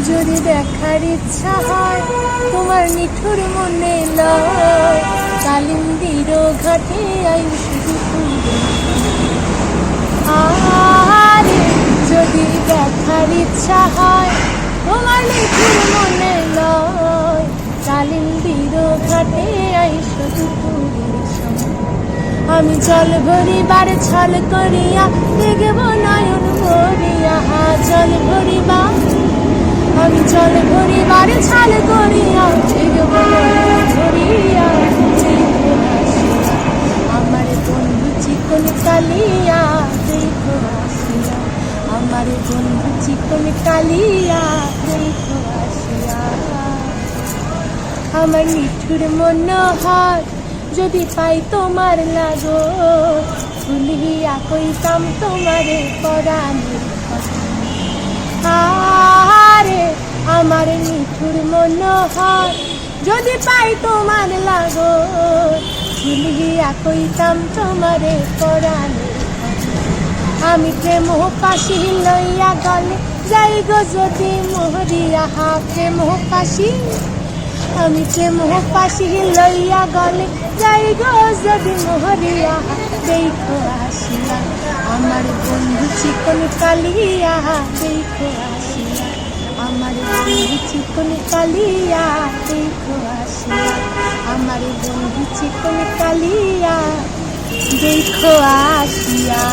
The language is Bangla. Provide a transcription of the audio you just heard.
যদি দেখার ইচ্ছা হয় তোমার নিঠুর মনে লয়, কালিন্দির ঘাটে আই শুধু আরে যদি দেখার ইচ্ছা হয় তোমার নিঠুর মনে লয়, কালিন্দির ঘাটে আই শুধু আমি জল ভরিবার ছল করিয়া দেখব নয়ন ভরিয়া, জল ভরিবার আমি জল ভরিবার ছল করিয়া দেখব নয়ন ভরিয়া। আমার বন্ধু চিকন কালিয়া দেখো আসিয়া, আমার বন্ধু চিকন কালিয়া দেখো আসিয়া। আমার নিঠুর মনোহর যদি পাই তোমার লাগো, ভুলিয়া কইতাম তোমারে পরাণের কথা। আরে আমার নিঠুর মনোহর যদি পাই তোমার লাগো, ভুলিয়া কইতাম তোমারে পরাণের কথা। আমি প্রেম পাশি লইয়া গলে যাই গো যদি মোহরিয়া, প্রেম পাশি আমি প্রেম পাশি লইয়া গলে যাই গো যদি মোহরিয়া। দেখো আসিয়া আমার বন্ধু চিকন কালিয়া দেখো আসিয়া, আমার বন্ধু চিকন কালিয়া দেখো আসিয়া, আমার বন্ধু চিকন কালিয়া দেখো আসিয়া।